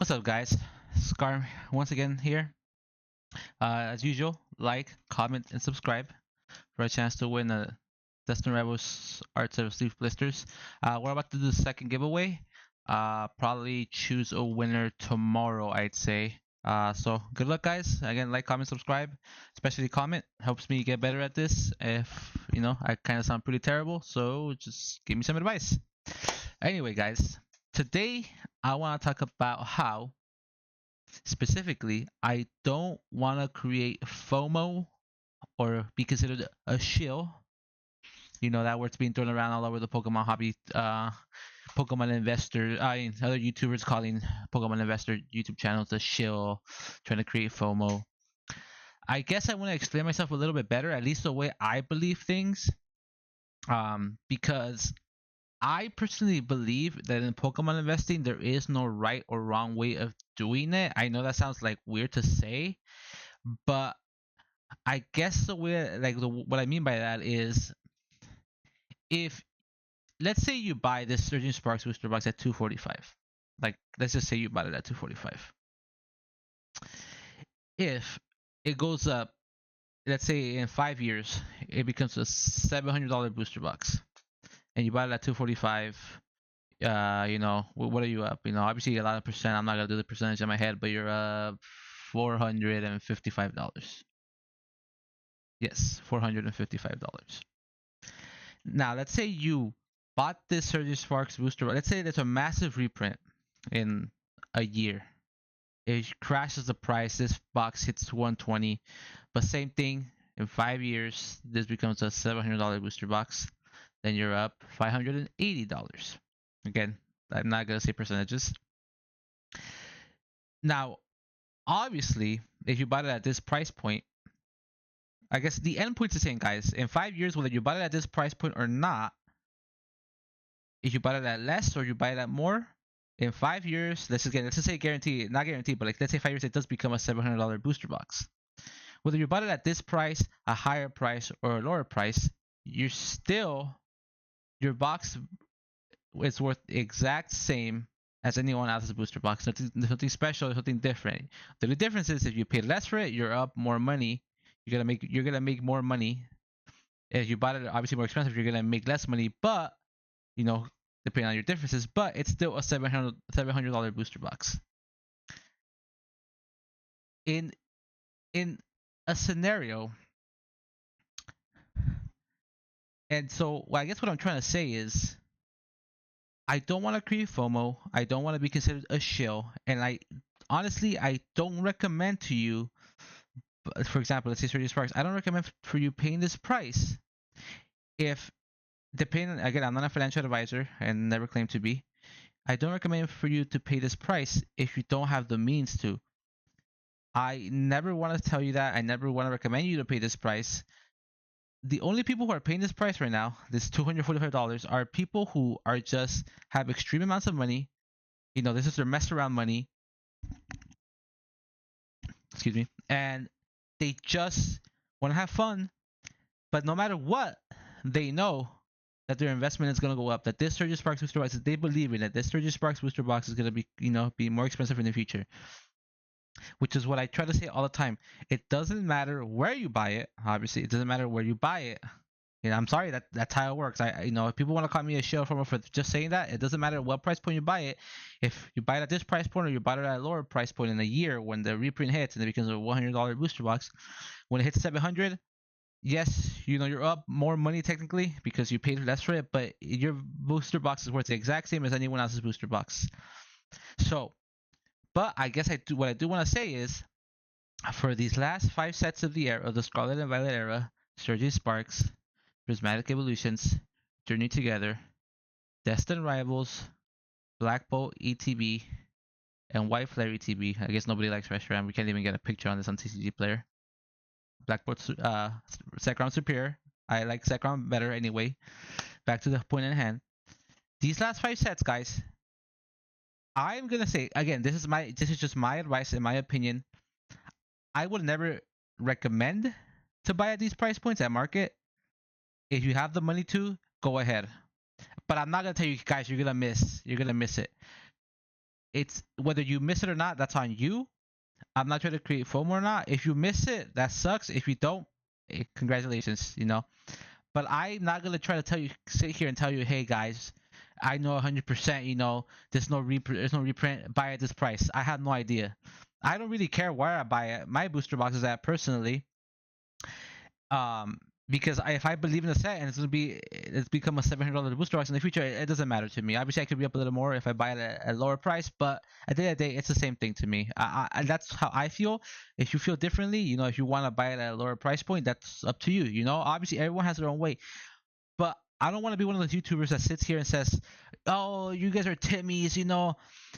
What's up, guys? Scar once again here. As usual, like, comment, and subscribe for a chance to win a Destiny Rebels Arts of Sleeve blisters. We're about to do the second giveaway. Probably choose a winner tomorrow, I'd say. So good luck, guys. Again, like, comment, subscribe. Especially comment helps me get better at this. If I kind of sound pretty terrible, so just give me some advice. Anyway, guys, today I want to talk about how specifically, I don't want to create FOMO or be considered a shill. You know, that word's being thrown around all over the Pokemon hobby. Pokemon investor, other YouTubers calling Pokemon investor YouTube channels a shill, trying to create FOMO. I guess I want to explain myself a little bit better, at least the way I believe things. Because I personally believe that in Pokemon investing, there is no right or wrong way of doing it. I know that sounds like weird to say, but I guess the way, what I mean by that is, if let's say you buy this Surging Sparks booster box at 245, like let's just say you bought it at 245. If it goes up, let's say in 5 years, it becomes a $700 booster box, and you bought it at 245. What are you up? Obviously a lot of percent. I'm not gonna do the percentage in my head, but you're up $455. Yes, $455. Now, let's say you bought this Surgery Sparks booster. Let's say there's a massive reprint in a year. It crashes the price. This box hits 120. But same thing, in 5 years, this becomes a $700 booster box. Then you're up $580. Again, I'm not going to say percentages. Now, obviously, if you bought it at this price point, I guess the end point's the same, guys. In 5 years, whether you bought it at this price point or not, if you buy it at less or you buy it at more, in 5 years, let's just say guaranteed, not guaranteed, but like let's say 5 years, it does become a $700 booster box. Whether you bought it at this price, a higher price, or a lower price, your box is worth the exact same as anyone else's booster box. Nothing special, something different. The only difference is if you pay less for it, you're up more money. You're gonna make more money. If you bought it obviously more expensive, you're gonna make less money, but you know, depending on your differences, but it's still a $700 booster box. In in a scenario, and so I guess what I'm trying to say is, I don't want to create FOMO. I don't want to be considered a shill, and I don't recommend to you. For example, let's say Surgery Sparks. I don't recommend for you paying this price if, depending again, I'm not a financial advisor and never claim to be. I don't recommend for you to pay this price if you don't have the means to. I never want to tell you that. I never want to recommend you to pay this price. The only people who are paying this price right now, this $245, are people who are just have extreme amounts of money. This is their mess around money. Excuse me. And they just want to have fun. But no matter what, they know that their investment is going to go up. That this Surgery Sparks booster box, they believe in it. This Surgery Sparks booster box is going to be more expensive in the future. Which is what I try to say all the time. It doesn't matter where you buy it. Obviously, it doesn't matter where you buy it. I'm sorry that's how it works. If people want to call me a shell for just saying that, it doesn't matter what price point you buy it. If you buy it at this price point or you buy it at a lower price point in a year when the reprint hits and it becomes a $100 booster box, when it hits 700, yes, you're up more money technically because you paid less for it, but your booster box is worth the exact same as anyone else's booster box. So, but I guess what I do want to say is, for these last 5 sets of the Scarlet and Violet era, Surgery Sparks, Prismatic Evolutions, Journey Together, Destined Rivals, Black Bolt ETB, and White Flare ETB. I guess nobody likes Reshiram. We can't even get a picture on this on TCG Player. Black Bolt Zekrom Superior. I like Zekrom better anyway. Back to the point at hand. These last 5 sets, guys, I'm gonna say again, this is just my advice and my opinion. I would never recommend to buy at these price points at market. If you have the money to, go ahead. But I'm not gonna tell you guys you're gonna miss it. it's whether you miss it or not, that's on you. I'm not trying to create FOMO or not. If you miss it, that sucks. If you don't, congratulations, But I'm not gonna try to sit here and tell you, hey guys, I know 100%. There's no reprint. Buy at this price. I have no idea. I don't really care where I buy it. My booster box is at personally. Um, because if I believe in the set and it's become a $700 booster box in the future, it doesn't matter to me. Obviously, I could be up a little more if I buy it at a lower price, but at the end of the day, it's the same thing to me. That's how I feel. If you feel differently, if you want to buy it at a lower price point, that's up to you. Obviously, everyone has their own way. But I don't want to be one of those YouTubers that sits here and says, "Oh, you guys are Timmys,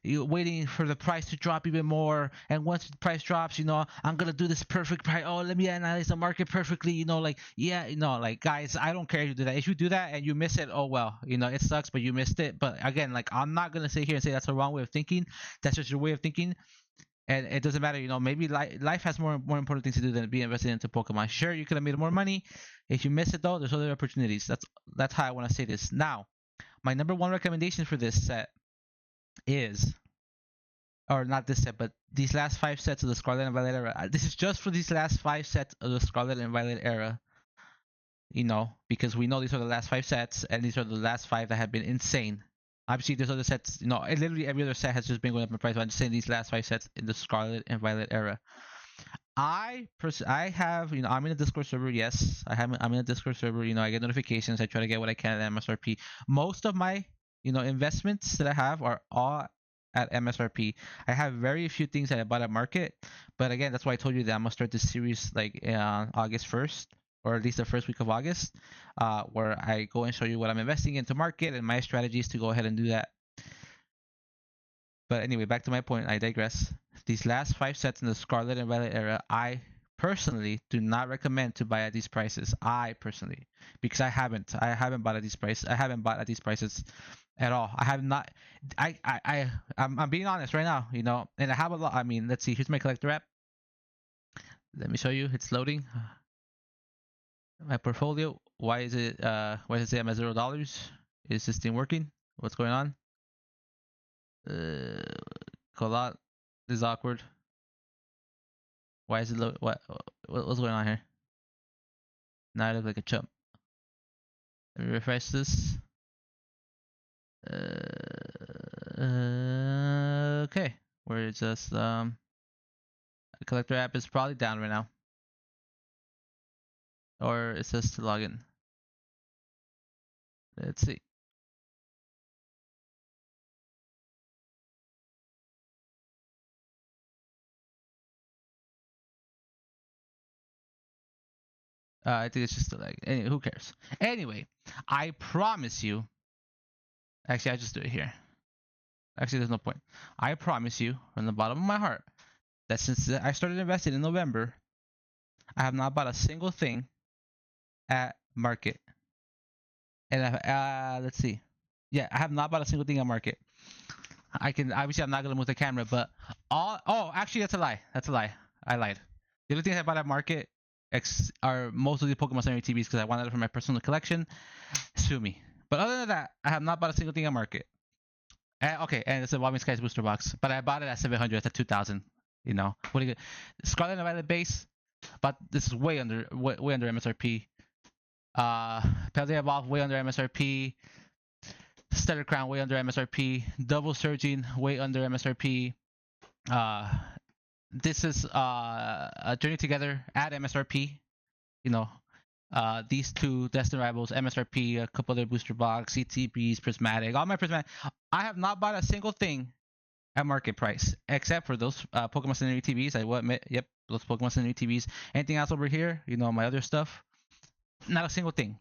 you waiting for the price to drop even more, and once the price drops, I'm gonna do this perfect price. Oh, let me analyze the market perfectly, like yeah, like guys, I don't care if you do that. If you do that and you miss it, oh well, it sucks, but you missed it. But again, like I'm not gonna sit here and say that's the wrong way of thinking. That's just your way of thinking. And it doesn't matter, maybe life has more important things to do than be invested into Pokemon. Sure, you could have made more money. If you miss it though, there's other opportunities. That's how I want to say this. Now, my number one recommendation for this set is, or not this set, but these last 5 sets of the Scarlet and Violet era. This is just for these last 5 sets of the Scarlet and Violet era. Because we know these are the last 5 sets, and these are the last 5 that have been insane. Obviously, there's other sets. Literally every other set has just been going up in price. But I'm just saying these last 5 sets in the Scarlet and Violet era. I have, I'm in a Discord server. Yes, I'm in a Discord server. I get notifications. I try to get what I can at MSRP. Most of my, investments that I have are all at MSRP. I have very few things that I bought at market, but again, that's why I told you that I'm gonna start this series like August 1st, or at least the first week of August, where I go and show you what I'm investing into market and my strategies to go ahead and do that. But anyway, back to my point. I digress. These last 5 sets in the Scarlet and Violet era, I personally do not recommend to buy at these prices. I personally, because I haven't bought at these prices. I haven't bought at these prices at all. I have not. I'm being honest right now. And I have a lot. I mean, let's see. Here's my collector app. Let me show you. It's loading. My portfolio. Why is it? Why does it say I'm at $0? Is this thing working? What's going on? Colot. This is awkward. Why is it low? What's going on here? Now I look like a chump. Let me refresh this. Okay. We're just the collector app is probably down right now. Or it says to log in. Let's see. I think it's just a lag. Anyway, who cares? Anyway, I promise you. Actually, I just do it here. Actually, there's no point. I promise you, from the bottom of my heart, that since I started investing in November, I have not bought a single thing at market. And let's see. Yeah, I have not bought a single thing at market. I can obviously I'm not gonna move the camera, but actually that's a lie. That's a lie. I lied. The only things I bought at market are mostly Pokemon Center TVs because I wanted it for my personal collection. Sue me. But other than that, I have not bought a single thing at market. Okay, and it's a Evolving Skies booster box, but I bought it at 700 at 2000. What do you get? Scarlet and Violet base, but this is way under MSRP. Paldea Evolve way under MSRP. Stellar Crown way under MSRP. Double Surging way under MSRP. This is a Journey Together at MSRP. These two Destined Rivals, MSRP, a couple other booster box, CTPs, Prismatic, all my Prismatic. I have not bought a single thing at market price except for those Pokemon Center TVs. I will admit, yep, those Pokemon Center TVs. Anything else over here? My other stuff. Not a single thing.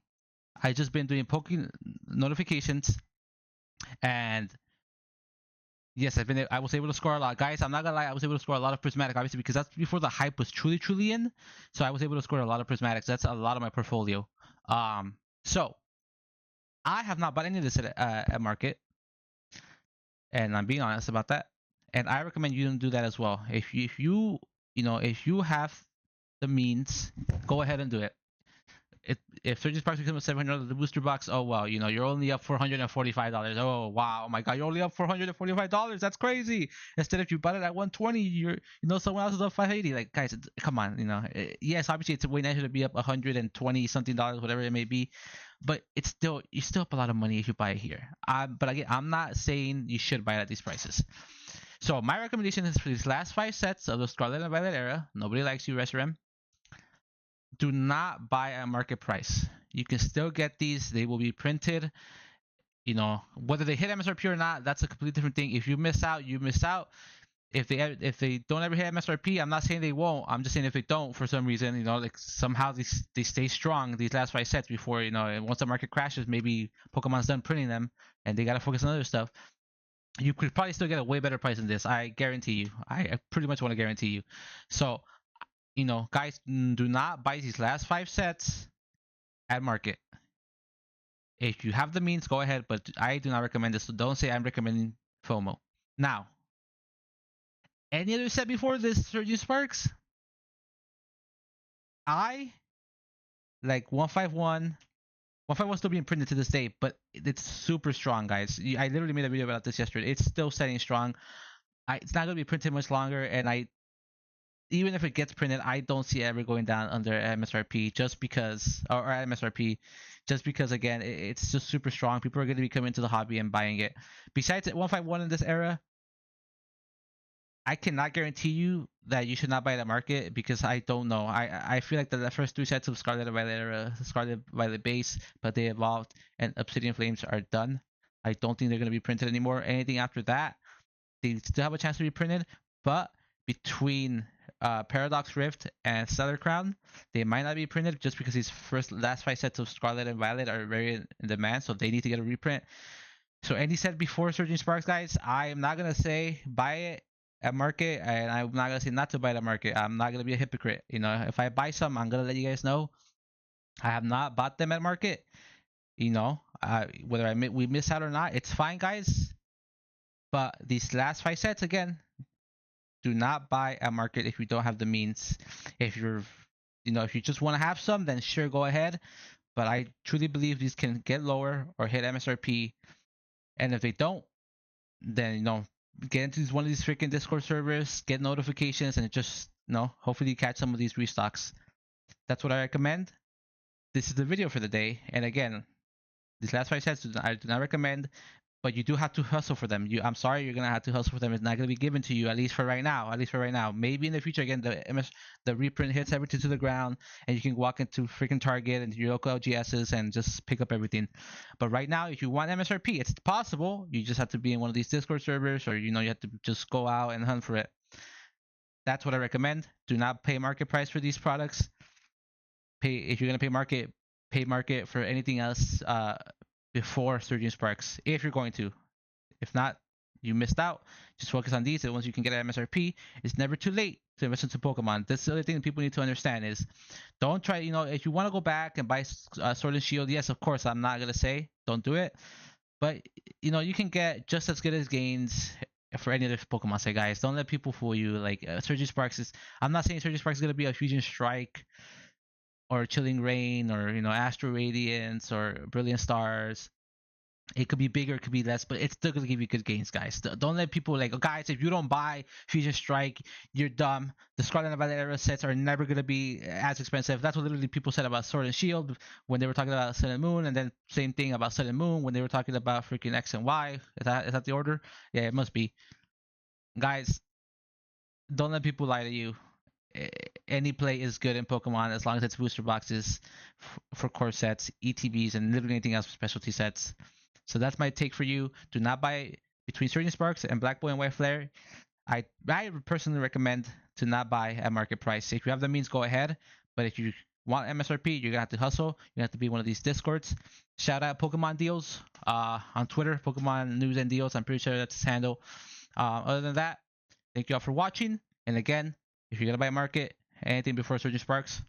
I just been doing Pokemon notifications, and yes, I was able to score a lot, guys. I'm not gonna lie, I was able to score a lot of Prismatic, obviously, because that's before the hype was truly in. So I was able to score a lot of Prismatics. That's a lot of my portfolio. So I have not bought any of this at market, and I'm being honest about that. And I recommend you don't do that as well. If you have the means, go ahead and do it. if Surgeon Sparks becomes $700 the booster box, oh well, you're only up $445. Oh wow, oh my god, you're only up $445. That's crazy. Instead, if you bought it at 120, someone else is up 580. Like guys, come on, yes, obviously it's way nicer to be up 120 something dollars, whatever it may be, but you're still up a lot of money if you buy it here. But again, I'm not saying you should buy it at these prices. So my recommendation is for these last 5 sets of the Scarlet and Violet era. Nobody likes you, Reshiram. Do not buy at market price. You can still get these. They will be printed. Whether they hit MSRP or not, that's a completely different thing. If you miss out, you miss out. If they don't ever hit MSRP, I'm not saying they won't. I'm just saying if they don't for some reason, like somehow they stay strong these last 5 sets before and once the market crashes, maybe Pokemon's done printing them and they gotta focus on other stuff. You could probably still get a way better price than this. I guarantee you. I pretty much want to guarantee you. So, guys, do not buy these last 5 sets at market. If you have the means, go ahead, but I do not recommend this. So don't say I'm recommending FOMO. Now, any other set before this, Surgeon Sparks? I like 151. 151 still being printed to this day, but it's super strong, guys. I literally made a video about this yesterday. It's still setting strong. It's not going to be printed much longer, and even if it gets printed, I don't see it ever going down under MSRP just because, or MSRP, just because again, it's just super strong. People are going to be coming to the hobby and buying it. Besides 151 in this era, I cannot guarantee you that you should not buy that market because I don't know. I feel like the first 3 sets of Scarlet and Violet era, Scarlet Violet base, but they evolved and Obsidian Flames are done. I don't think they're going to be printed anymore. Anything after that, they still have a chance to be printed, but between Paradox Rift and Stellar Crown, they might not be printed just because these last 5 sets of Scarlet and Violet are very in demand, so they need to get a reprint. So any set before Surging Sparks, guys, I am not gonna say buy it at market, and I'm not gonna say not to buy it at market. I'm not gonna be a hypocrite. If I buy some, I'm gonna let you guys know. I have not bought them at market. Whether we miss out or not, it's fine, guys. But these last 5 sets, again, do not buy at market if you don't have the means. If you just want to have some, then sure, go ahead. But I truly believe these can get lower or hit MSRP. And if they don't, then get into one of these freaking Discord servers, get notifications, and just hopefully you catch some of these restocks. That's what I recommend. This is the video for the day. And again, these last 5 sets I do not recommend, but you do have to hustle for them. I'm sorry, you're gonna have to hustle for them. It's not gonna be given to you, at least for right now. Maybe in the future, again, the reprint hits everything to the ground, and you can walk into freaking Target and your local LGSs and just pick up everything. But right now, if you want MSRP, it's possible. You just have to be in one of these Discord servers, or you have to just go out and hunt for it. That's what I recommend. Do not pay market price for these products. If you're gonna pay market for anything else before Surgeon Sparks, if you're going to. If not, you missed out. Just focus on these, and once you can get an MSRP, it's never too late to invest into Pokemon. That's the other thing that people need to understand is, don't try. If you want to go back and buy Sword and Shield, yes, of course, I'm not gonna say don't do it, but you can get just as good as gains for any other Pokemon. Say, guys, don't let people fool you. Like Surgeon Sparks is. I'm not saying Surgeon Sparks is gonna be a Fusion Strike or Chilling Rain or Astro Radiance or Brilliant Stars. It could be bigger, it could be less, but it's still gonna give you good gains, guys. Don't let people like, oh, guys, if you don't buy Fusion Strike, you're dumb. The Scarlet and Violet era sets are never gonna be as expensive. That's what literally people said about Sword and Shield when they were talking about Sun and Moon, and then same thing about Sun and Moon when they were talking about freaking X and Y. Is that the order? Yeah, it must be. Guys, don't let people lie to you. Any play is good in Pokemon as long as it's booster boxes for core sets, ETBs, and literally anything else for specialty sets. So that's my take for you. Do not buy between Surging Sparks and Black Boy and White Flare. I personally recommend to not buy at market price. If you have the means, go ahead. But if you want MSRP, you're gonna have to hustle. You have to be one of these Discords. Shout out Pokemon Deals on Twitter, Pokemon News and Deals. I'm pretty sure that's his handle. Other than that, thank you all for watching. And again, if you're gonna buy market, anything before Surging Sparks,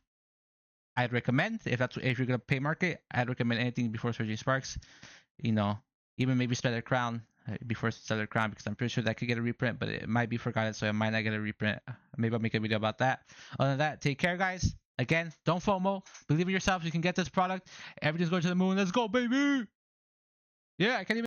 I'd recommend. If you're gonna pay market, I'd recommend anything before Surging Sparks. Even maybe Stellar Crown before Stellar Crown, because I'm pretty sure that could get a reprint, but it might be forgotten, so it might not get a reprint. Maybe I'll make a video about that. Other than that, take care, guys. Again, don't FOMO. Believe in yourself. You can get this product. Everything's going to the moon. Let's go, baby. Yeah, I can't even.